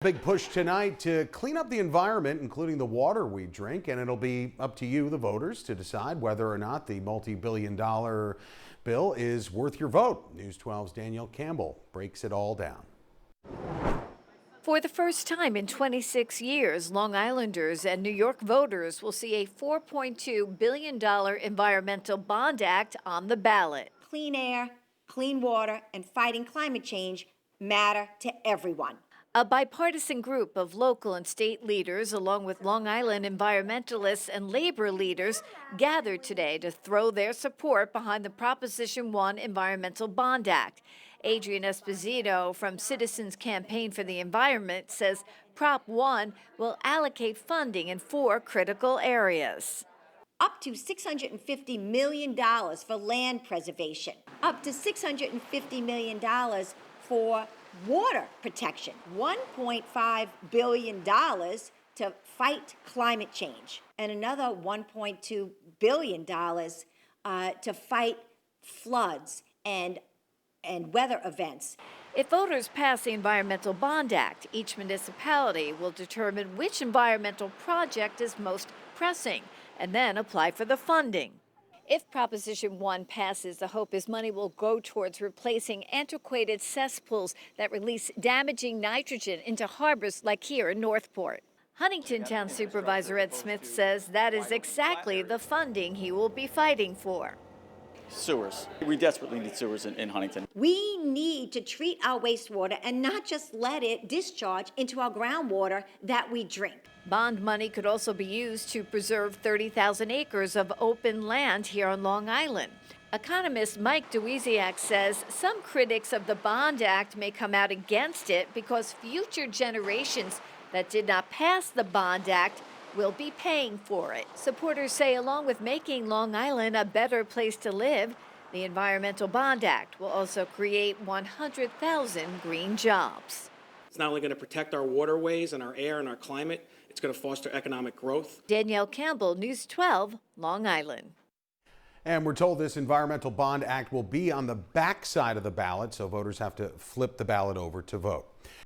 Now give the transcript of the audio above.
Big push tonight to clean up the environment, including the water we drink, and it'll be up to you, the voters, to decide whether or not the multi-billion-dollar bill is worth your vote. News 12's Danielle Campbell breaks it all down. For the first time in 26 years, Long Islanders and New York voters will see a $4.2 billion environmental bond act on the ballot. Clean air, clean water, and fighting climate change matter to everyone. A bipartisan group of local and state leaders, along with Long Island environmentalists and labor leaders, gathered today to throw their support behind the Proposition 1 Environmental Bond Act. Adrian Esposito from Citizens Campaign for the Environment says Prop 1 will allocate funding in 4 critical areas. Up to $650 million for land preservation, up to $650 million for water protection, $1.5 billion to fight climate change, and another $1.2 billion to fight floods and weather events. If voters pass the Environmental Bond Act, each municipality will determine which environmental project is most pressing and then apply for the funding. If Proposition 1 passes, the hope is money will go towards replacing antiquated cesspools that release damaging nitrogen into harbors like here in Northport. Huntington Town Supervisor Ed Smith says that is exactly the funding he will be fighting for. Sewers. We desperately need sewers in Huntington. We need to treat our wastewater and not just let it discharge into our groundwater that we drink. Bond money could also be used to preserve 30,000 acres of open land here on Long Island. Economist Mike Duiziak says some critics of the Bond Act may come out against it because future generations that did not pass the Bond Act will be paying for it. Supporters say along with making Long Island a better place to live, the Environmental Bond Act will also create 100,000 green jobs. It's not only going to protect our waterways and our air and our climate, it's going to foster economic growth. Danielle Campbell, News 12, Long Island. And we're told this Environmental Bond Act will be on the back side of the ballot, so voters have to flip the ballot over to vote.